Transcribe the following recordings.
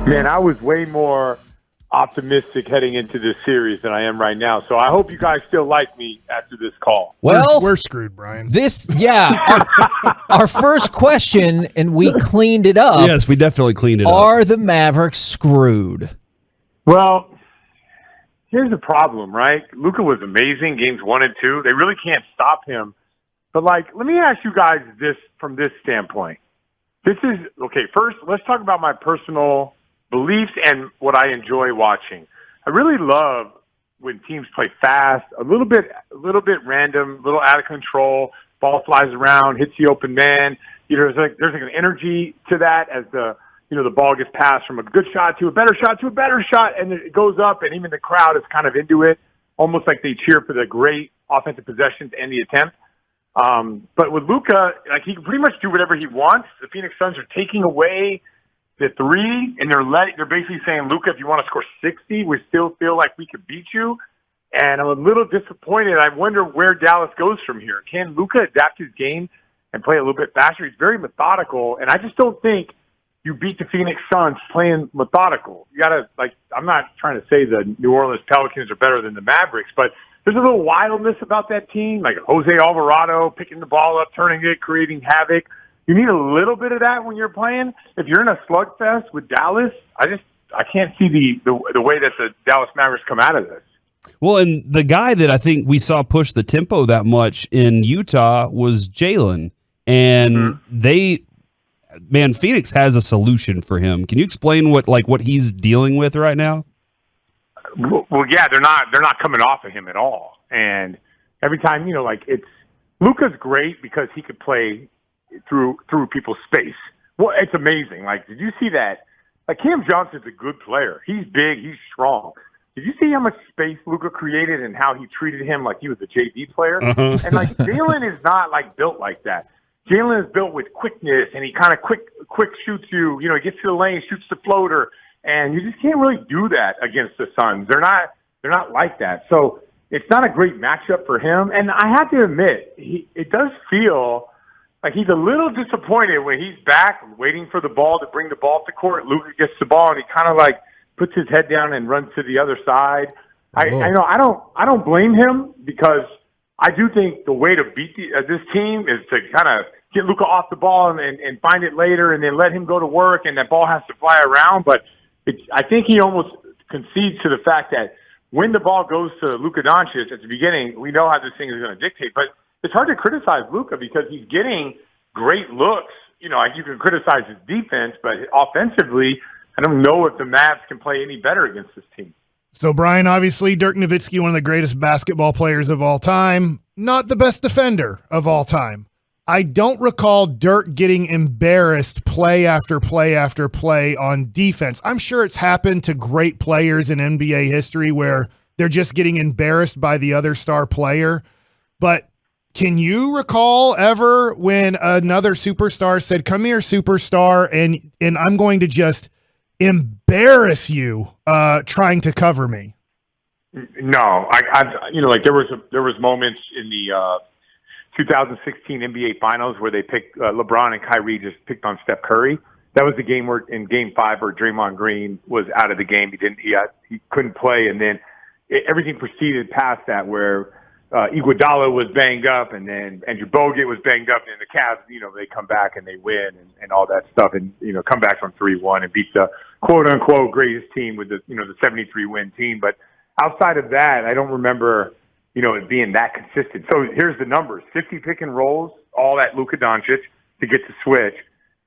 Man, I was way more optimistic heading into this series than I am right now. So I hope you guys still like me after this call. Well, we're screwed, Brian. Our first question, and we cleaned it up. Yes, we definitely cleaned it up. Are the Mavericks screwed? Well, here's the problem, right? Luka was amazing, games 1 and 2. They really can't stop him. But, let me ask you guys this from this standpoint. First, let's talk about my personal beliefs and what I enjoy watching. I really love when teams play fast, a little bit random, a little out of control, ball flies around, hits the open man. There's an energy to that as the ball gets passed from a good shot to a better shot to a better shot, and it goes up, and even the crowd is kind of into it, almost like they cheer for the great offensive possessions and the attempt. But with Luka, he can pretty much do whatever he wants. The Phoenix Suns are taking away the three, and they're basically saying, Luka, if you want to score 60, we still feel like we could beat you. And I'm a little disappointed. I wonder where Dallas goes from here. Can Luka adapt his game and play a little bit faster? He's very methodical, and I just don't think you beat the Phoenix Suns playing methodical. You got to, I'm not trying to say the New Orleans Pelicans are better than the Mavericks, but there's a little wildness about that team, like Jose Alvarado picking the ball up, turning it, creating havoc. You need a little bit of that when you're playing. If you're in a slugfest with Dallas, I can't see the way that the Dallas Mavericks come out of this. Well, and the guy that I think we saw push the tempo that much in Utah was Jalen. And Phoenix has a solution for him. Can you explain what he's dealing with right now? Well, yeah, they're not coming off of him at all. And every time, Luka's great because he could play through people's space. Well, it's amazing. Did you see that? Cam Johnson's a good player. He's big. He's strong. Did you see how much space Luka created and how he treated him like he was a JV player? Uh-huh. And Jalen is not built like that. Jalen is built with quickness, and he kind of quick shoots you. He gets to the lane, shoots the floater, and you just can't really do that against the Suns. They're not like that. So it's not a great matchup for him. And I have to admit, it does feel like he's a little disappointed when he's back waiting for the ball to bring the ball up the court. Luka gets the ball, and he kind of puts his head down and runs to the other side. I know I don't blame him because I do think the way to beat this team is to kind of get Luka off the ball and find it later and then let him go to work, and that ball has to fly around. But I think he almost concedes to the fact that when the ball goes to Luka Doncic at the beginning, we know how this thing is going to dictate. But it's hard to criticize Luka because he's getting great looks. You can criticize his defense, but offensively, I don't know if the Mavs can play any better against this team. So, Brian, obviously, Dirk Nowitzki, one of the greatest basketball players of all time, not the best defender of all time. I don't recall Dirk getting embarrassed play after play after play on defense. I'm sure it's happened to great players in NBA history where they're just getting embarrassed by the other star player. But can you recall ever when another superstar said, "Come here, superstar, and I'm going to just embarrass you trying to cover me"? No, there was moments in the 2016 NBA Finals where they picked LeBron and Kyrie just picked on Steph Curry. That was the game where in Game 5 where Draymond Green was out of the game. He couldn't play, and then everything proceeded past that where Iguodala was banged up, and then Andrew Bogut was banged up, and the Cavs, they come back and they win and all that stuff, and come back from 3-1 and beat the quote unquote greatest team with the 73 win team. But outside of that, I don't remember it being that consistent. So here's the numbers: 50 pick and rolls, all at Luka Doncic to get to switch,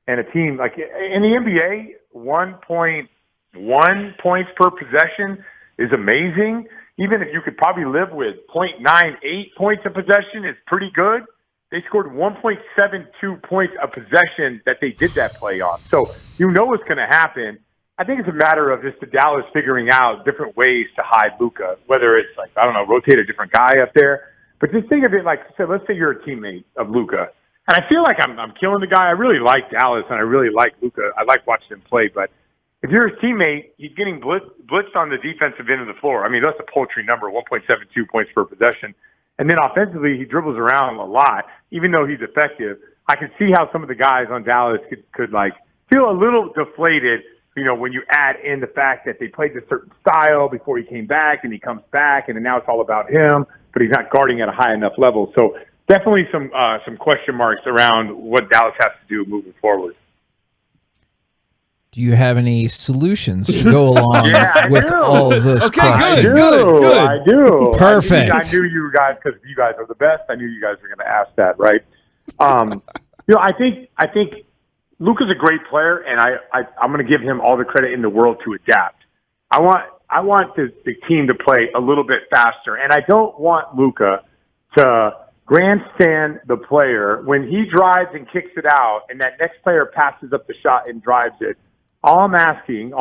and a team like in the NBA, 1.1 points per possession is amazing. Even if you could probably live with 0.98 points of possession, it's pretty good. They scored 1.72 points of possession that they did that play on. So what's going to happen. I think it's a matter of just the Dallas figuring out different ways to hide Luka, whether it's rotate a different guy up there. But just think of it let's say you're a teammate of Luka. And I feel like I'm killing the guy. I really like Dallas, and I really like Luka. I like watching him play, but if you're his teammate, he's getting blitzed on the defensive end of the floor. I mean, that's a paltry number, 1.72 points per possession. And then offensively, he dribbles around a lot, even though he's effective. I can see how some of the guys on Dallas could feel a little deflated. when you add in the fact that they played a certain style before he came back and he comes back and then now it's all about him, but he's not guarding at a high enough level. So definitely some question marks around what Dallas has to do moving forward. Do you have any solutions to go along with all of those questions? I do. Perfect. I knew you guys, because you guys are the best. I knew you guys were going to ask that, right? I think Luka's a great player, and I'm going to give him all the credit in the world to adapt. I want the team to play a little bit faster, and I don't want Luka to grandstand the player when he drives and kicks it out, and that next player passes up the shot and drives it. All I'm asking,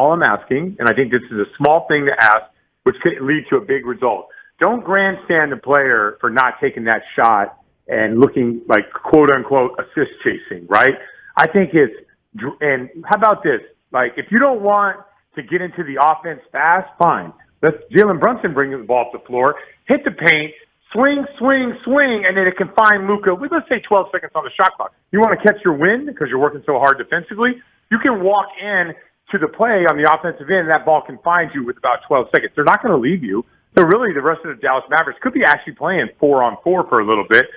and I think this is a small thing to ask, which could lead to a big result. Don't grandstand the player for not taking that shot and looking like quote-unquote assist chasing, right? I think and how about this? Like, if you don't want to get into the offense fast, fine. Let's Jalen Brunson bring the ball up the floor, hit the paint, swing, and then it can find Luka with, let's say, 12 seconds on the shot clock. You want to catch your win because you're working so hard defensively? You can walk in to the play on the offensive end, and that ball can find you with about 12 seconds. They're not going to leave you. So really, the rest of the Dallas Mavericks could be actually playing 4-on-4 for a little bit,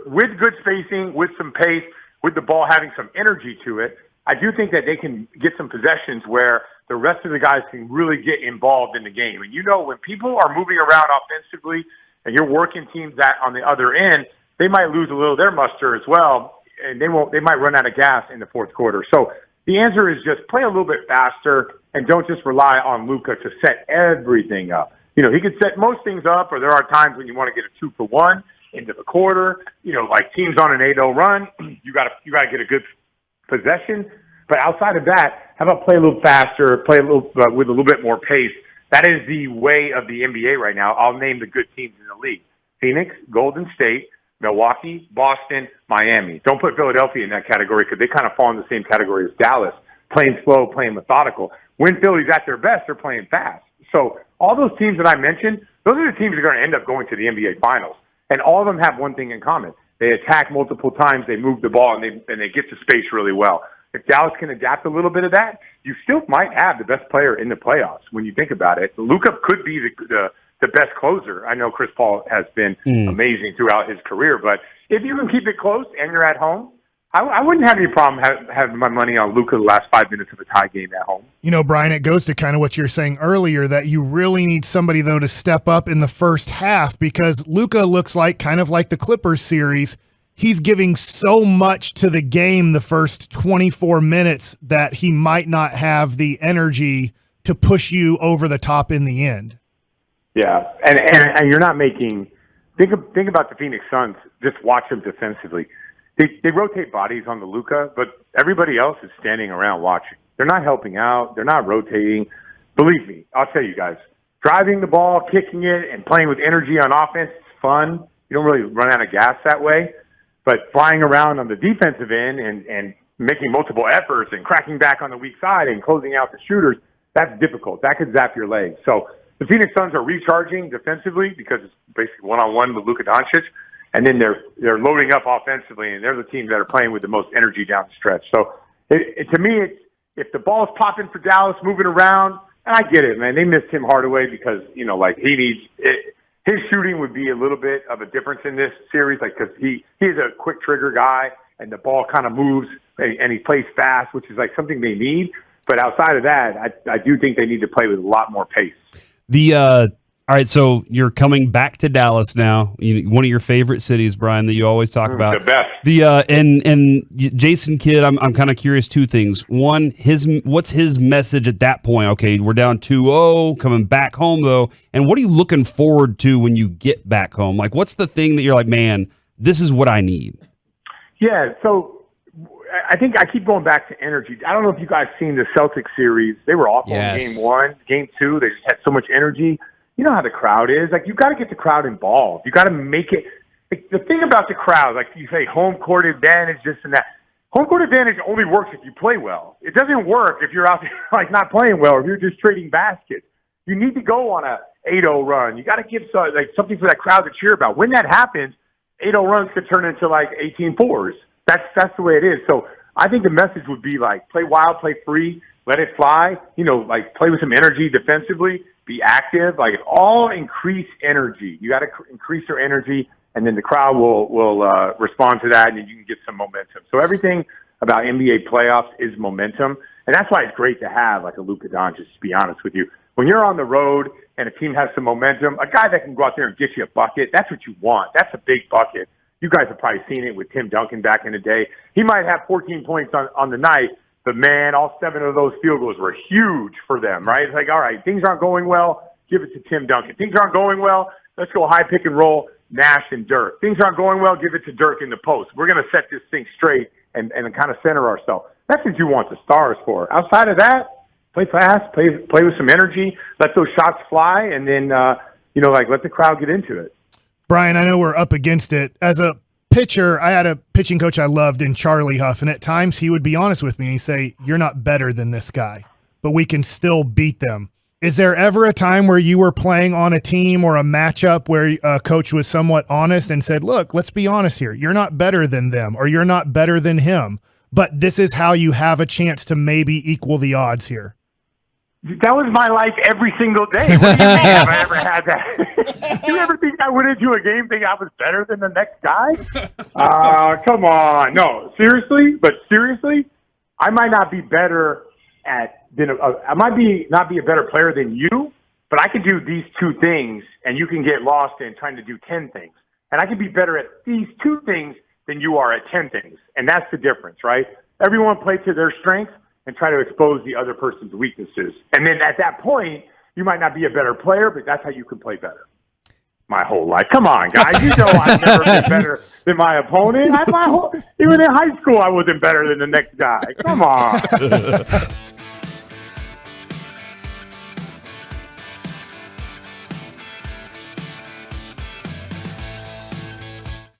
with good spacing, with some pace, with the ball having some energy to it. I do think that they can get some possessions where the rest of the guys can really get involved in the game. And when people are moving around offensively and you're working teams that on the other end, they might lose a little of their muster as well, and they might run out of gas in the fourth quarter. So the answer is just play a little bit faster and don't just rely on Luka to set everything up. He could set most things up, or there are times when you want to get a 2-for-1 into the quarter. Like teams on an 8-0 run, you got to get a good possession. But outside of that, how about play a little faster, play a little with a little bit more pace? That is the way of the NBA right now. I'll name the good teams in the league: Phoenix, Golden State, Milwaukee, Boston, Miami. Don't put Philadelphia in that category because they kind of fall in the same category as Dallas, playing slow, playing methodical. When Philly's at their best, they're playing fast. So all those teams that I mentioned, those are the teams that are going to end up going to the NBA Finals. And all of them have one thing in common. They attack multiple times, they move the ball, and they get to space really well. If Dallas can adapt a little bit of that, you still might have the best player in the playoffs when you think about it. Luka could be the best closer. I know Chris Paul has been amazing throughout his career, but if you can keep it close and you're at home, I wouldn't have any problem having my money on Luka the last 5 minutes of a tie game at home. Brian, it goes to kind of what you're saying earlier, that you really need somebody, though, to step up in the first half, because Luka looks like, kind of like the Clippers series, he's giving so much to the game the first 24 minutes that he might not have the energy to push you over the top in the end. Yeah, and you're not making – think about the Phoenix Suns. Just watch them defensively. They rotate bodies on the Luka, but everybody else is standing around watching. They're not helping out. They're not rotating. Believe me, I'll tell you guys, driving the ball, kicking it, and playing with energy on offense is fun. You don't really run out of gas that way. But flying around on the defensive end and making multiple efforts and cracking back on the weak side and closing out the shooters, that's difficult. That could zap your legs. So the Phoenix Suns are recharging defensively because it's basically one-on-one with Luka Doncic. And then they're loading up offensively, and they're the teams that are playing with the most energy down the stretch. So to me, it's if the ball's popping for Dallas, moving around, and I get it, man. They missed Tim Hardaway because, he needs it. His shooting would be a little bit of a difference in this series, because he's a quick trigger guy, and the ball kind of moves, and he plays fast, which is like something they need. But outside of that, I do think they need to play with a lot more pace. All right, so you're coming back to Dallas now. One of your favorite cities, Brian, that you always talk about. The best. And Jason Kidd, I'm kind of curious two things. One, what's his message at that point? Okay, we're down 2-0, coming back home though. And what are you looking forward to when you get back home? Like, what's the thing that you're like, man, this is what I need? Yeah, so I think I keep going back to energy. I don't know if you guys seen the Celtics series. They were awful in game 1. Game 2, they just had so much energy. You know how the crowd is. Like, you got to get the crowd involved. You got to make it. Like, the thing about the crowd, like you say, home court advantage, this and that. Home court advantage only works if you play well. It doesn't work if you're out there like not playing well, or if you're just trading baskets. You need to go on a 8-0 run. You got to give something for that crowd to cheer about. When that happens, 8-0 runs could turn into like 18-4s. That's the way it is. So I think the message would be like, play wild, play free, let it fly, like play with some energy defensively, be active, like all increase energy. You got to increase your energy, and then the crowd will respond to that, and then you can get some momentum. So everything about NBA playoffs is momentum, and that's why it's great to have like a Luka Doncic, to be honest with you. When you're on the road and a team has some momentum, a guy that can go out there and get you a bucket, that's what you want. That's a big bucket. You guys have probably seen it with Tim Duncan back in the day. He might have 14 points on the night, but, man, all 7 of those field goals were huge for them, right? It's like, all right, things aren't going well, give it to Tim Duncan. Things aren't going well, let's go high pick and roll, Nash and Dirk. Things aren't going well, give it to Dirk in the post. We're going to set this thing straight and kind of center ourselves. That's what you want the stars for. Outside of that, play fast, play with some energy, let those shots fly, and then, let the crowd get into it. Brian, I know we're up against it. As a pitcher, I had a pitching coach I loved in Charlie Huff, and at times he would be honest with me and he'd say, you're not better than this guy, but we can still beat them. Is there ever a time where you were playing on a team or a matchup where a coach was somewhat honest and said, look, let's be honest here. You're not better than them, or you're not better than him, but this is how you have a chance to maybe equal the odds here? That was my life every single day. What do you mean have I ever had that? You ever think I went into a game thinking I was better than the next guy? Come on. No, seriously, I might not be better I might not be a better player than you, but I can do these 2 things, and you can get lost in trying to do 10 things. And I can be better at these 2 things than you are at 10 things. And that's the difference, right? Everyone play to their strengths and try to expose the other person's weaknesses. And then at that point, you might not be a better player, but that's how you can play better. My whole life. Come on, guys. You know I've never been better than my opponent. Even in high school, I wasn't better than the next guy. Come on.